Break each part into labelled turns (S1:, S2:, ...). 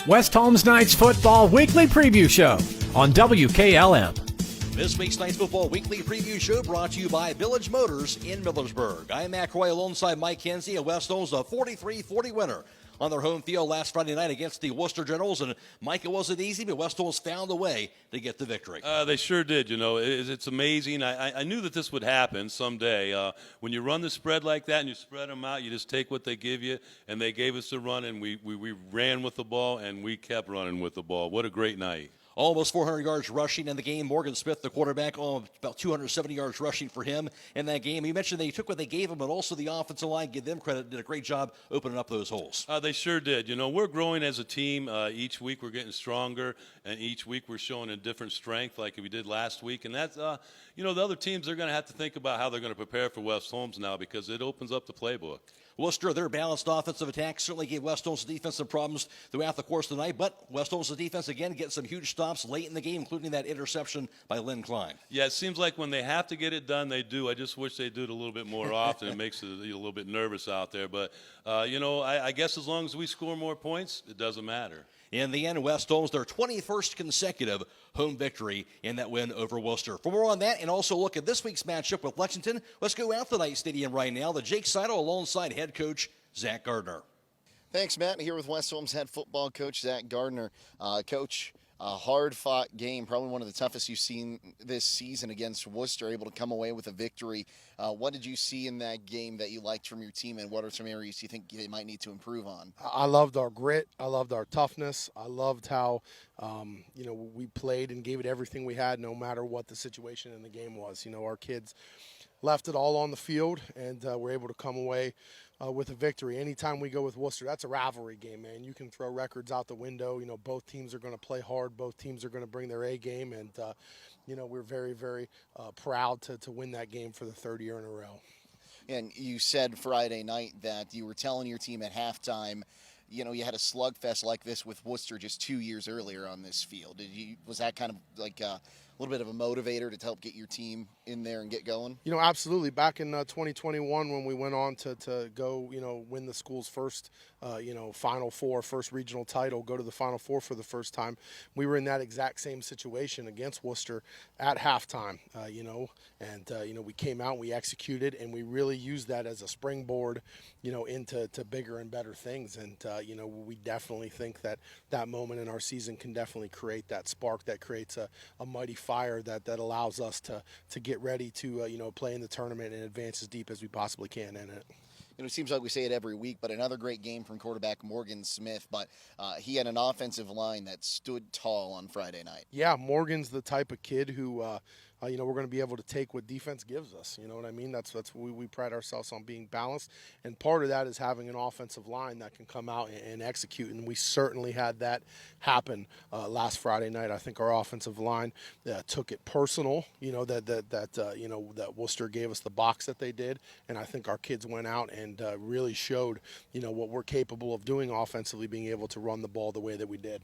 S1: West Holmes Knights Football Weekly Preview Show on WKLM.
S2: This week's Knights Football Weekly Preview Show brought to you by Village Motors in Millersburg. I'm Matt Croy alongside Mike Kenzie, and West Holmes a 43-40 winner on their home field last Friday night against the Worcester Generals. And, Mike, it wasn't easy, but West Holmes found a way to get the victory.
S3: They sure did. You know, it's amazing. I knew that this would happen someday. When you run the spread like that and you spread them out, you just take what they give you, and they gave us the run, and we ran with the ball, and we kept running with the ball. What a great night.
S2: Almost 400 yards rushing in the game. Morgan Smith, the quarterback, about 270 yards rushing for him in that game. You mentioned they took what they gave him, but also the offensive line, give them credit, did a great job opening up those holes.
S3: They sure did. You know, we're growing as a team. Each week we're getting stronger, and each week we're showing a different strength like we did last week. And that's, you know, the other teams are going to have to think about how they're going to prepare for West Holmes now because it opens up the playbook.
S2: Worcester, their balanced offensive attack certainly gave West Holmes defense some problems throughout the course of the night, but West Holmes' defense, again, getting some huge stops late in the game, including that interception by Lynn Klein.
S3: Yeah, it seems like when they have to get it done, they do. I just wish they do it a little bit more often. It makes it a little bit nervous out there. But, you know, I guess as long as we score more points, it doesn't matter.
S2: In the end, West Holmes, their 21st consecutive home victory in that win over Worcester. For more on that and also look at this week's matchup with Lexington, let's go out to the Knight Stadium right now. The Jake Seidel alongside head coach Zach Gardner.
S4: Thanks, Matt. Here with West Holmes head football coach Zach Gardner. Coach, a hard-fought game, probably one of the toughest you've seen this season against Worcester, able to come away with a victory. What did you see in that game that you liked from your team, and what are some areas you think they might need to improve on?
S5: I loved our grit. I loved our toughness. I loved how, you know, we played and gave it everything we had no matter what the situation in the game was. You know, our kids left it all on the field, and were able to come away with a victory. Anytime we go with Worcester, that's a rivalry game, man. You can throw records out the window. You know, both teams are going to play hard. Both teams are going to bring their A game, and, you know, we're very, very proud to win that game for the third year in a row.
S4: And you said Friday night that you were telling your team at halftime, you know, you had a slugfest like this with Worcester just 2 years earlier on this field. Was that kind of like a little bit of a motivator to help get your team in there and get going?
S5: You know, absolutely. Back in 2021 when we went on to go, you know, win the school's first, you know, Final Four, first regional title, go to the Final Four for the first time, we were in that exact same situation against Worcester at halftime, you know, and, you know, we came out and we executed, and we really used that as a springboard, you know, into bigger and better things. And, you know, we definitely think that that moment in our season can definitely create that spark that creates a mighty fire that allows us to get ready to, you know, play in the tournament and advance as deep as we possibly can in it.
S4: You know, it seems like we say it every week, but another great game from quarterback Morgan Smith. But he had an offensive line that stood tall on Friday night.
S5: Yeah, Morgan's the type of kid who, you know, we're going to be able to take what defense gives us. You know what I mean? That's we pride ourselves on being balanced, and part of that is having an offensive line that can come out and execute. And we certainly had that happen last Friday night. I think our offensive line took it personal. You know that you know that Worcester gave us the box that they did, and I think our kids went out and really showed, you know, what we're capable of doing offensively, being able to run the ball the way that we did.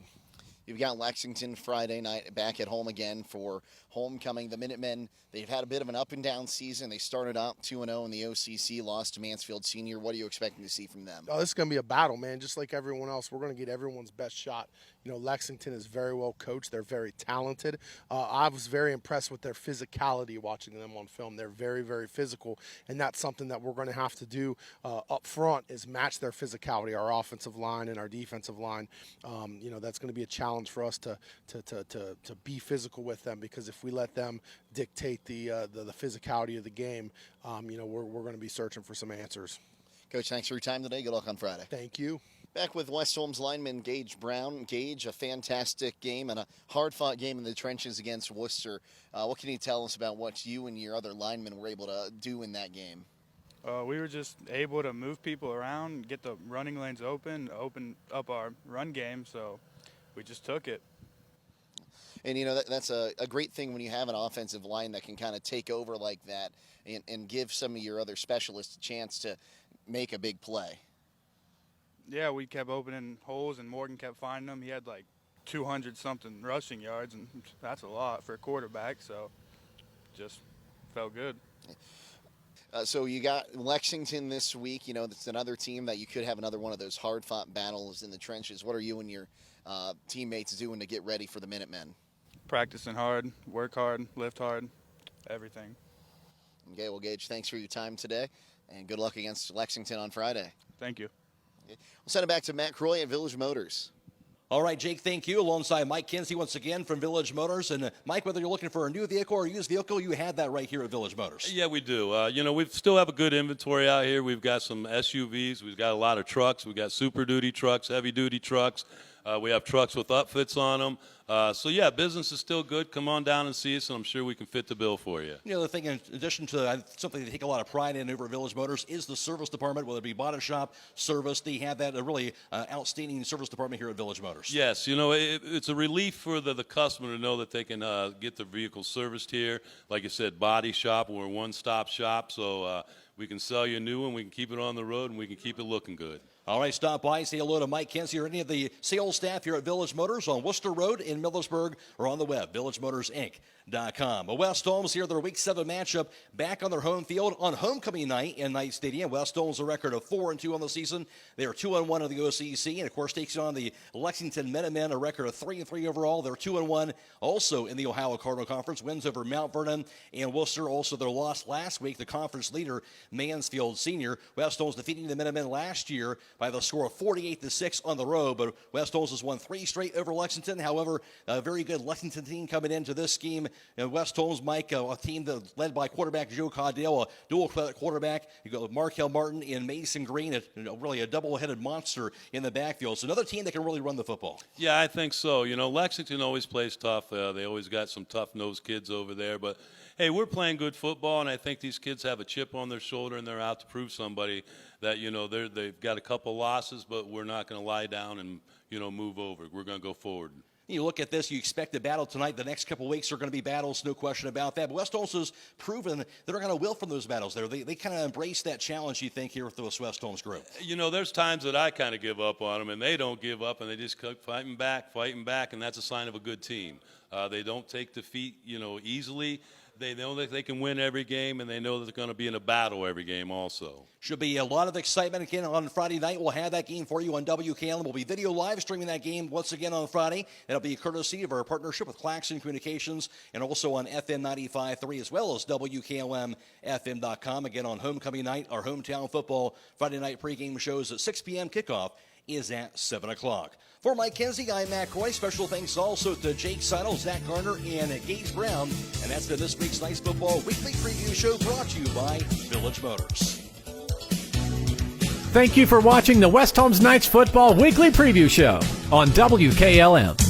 S4: You've got Lexington Friday night back at home again for homecoming. The Minutemen, they've had a bit of an up-and-down season. They started out 2-0 in the OCC, lost to Mansfield Senior. What are you expecting to see from them?
S5: Oh, this is going to be a battle, man. Just like everyone else, we're going to get everyone's best shot. You know, Lexington is very well coached. They're very talented. I was very impressed with their physicality watching them on film. They're very, very physical, and that's something that we're going to have to do up front is match their physicality, our offensive line and our defensive line. You know, that's going to be a challenge for us to be physical with them, because if we let them dictate the physicality of the game, you know, we're going to be searching for some answers.
S4: Coach, thanks for your time today. Good luck on Friday.
S5: Thank you.
S4: Back with West Holmes lineman Gage Brown. Gage, a fantastic game and a hard-fought game in the trenches against Worcester. What can you tell us about what you and your other linemen were able to do in that game?
S6: We were just able to move people around, get the running lanes open up our run game, so we just took it.
S4: And, you know, that's a great thing when you have an offensive line that can kind of take over like that and give some of your other specialists a chance to make a big play.
S6: Yeah, we kept opening holes, and Morgan kept finding them. He had like 200-something rushing yards, and that's a lot for a quarterback, so just felt good.
S4: So you got Lexington this week. You know, that's another team that you could have another one of those hard-fought battles in the trenches. What are you and your teammates doing to get ready for the Minutemen?
S6: Practicing hard, work hard, lift hard, everything.
S4: Okay, well, Gage, thanks for your time today, and good luck against Lexington on Friday.
S6: Thank you.
S4: Okay. We'll send it back to Matt Croy at Village Motors.
S2: All right, Jake, thank you. Alongside Mike Kinsey once again from Village Motors. And Mike, whether you're looking for a new vehicle or a used vehicle, you had that right here at Village Motors.
S3: Yeah, we do. We still have a good inventory out here. We've got some SUVs. We've got a lot of trucks. We've got Super Duty trucks, Heavy Duty trucks. We have trucks with upfits on them. Business is still good. Come on down and see us, and I'm sure we can fit the bill for you.
S2: You know, the thing, in addition to something they take a lot of pride in over at Village Motors, is the service department, whether it be body shop, service. They have that really outstanding service department here at Village Motors.
S3: Yes, it's a relief for the customer to know that they can get their vehicle serviced here. Like you said, body shop. We're a one-stop shop, so we can sell you a new one, we can keep it on the road, and we can keep it looking good.
S2: All right, stop by, say hello to Mike Kinsey or any of the sales staff here at Village Motors on Worcester Road in Millersburg or on the web, villagemotorsinc.com. West Holmes here, their Week 7 matchup back on their home field on homecoming night in Knight Stadium. West Holmes a record of 4-2 on the season. They are 2-1 in the OCC, and of course takes on the Lexington Minutemen, a record of 3-3 overall. They're 2-1 also in the Ohio Cardinal Conference. Wins over Mount Vernon and Worcester. Also their loss last week, the conference leader Mansfield Senior. West Holmes defeating the Minutemen last year by the score of 48-6 on the road, but West Holmes has won 3 straight over Lexington. However, a very good Lexington team coming into this game. West Holmes, Mike, a team that led by quarterback Joe Caudale, a dual quarterback. You go Markel Martin and Mason Green, really a double-headed monster in the backfield. So another team that can really run the football.
S3: Yeah, I think so. Lexington always plays tough. They always got some tough-nosed kids over there, but hey, we're playing good football, and I think these kids have a chip on their shoulder, and they're out to prove somebody that, they've got a couple losses, but we're not going to lie down and, move over. We're going to go forward.
S2: You look at this, you expect a battle tonight. The next couple of weeks are going to be battles, no question about that. But West Holmes has proven they're going to will from those battles there. They kind of embrace that challenge, you think, here with this West Holmes group.
S3: There's times that I kind of give up on them, and they don't give up, and they just keep fighting back, and that's a sign of a good team. They don't take defeat, easily. They know that they can win every game, and they know that they're going to be in a battle every game also.
S2: Should be a lot of excitement again on Friday night. We'll have that game for you on WKLM. We'll be video live streaming that game once again on Friday. That'll be a courtesy of our partnership with Claxon Communications and also on FM 95.3 as well as WKLM-FM.com. Again on homecoming night, our hometown football Friday night pregame shows at 6 p.m. Kickoff is at 7 o'clock. For Mike Kinsey, I'm Matt Croy. Special thanks also to Jake Seidel, Zach Garner, and Gage Brown. And that's been this week's Nice Football Weekly Preview Show brought to you by Village Motors.
S1: Thank you for watching the West Holmes Knights Football Weekly Preview Show on WKLM.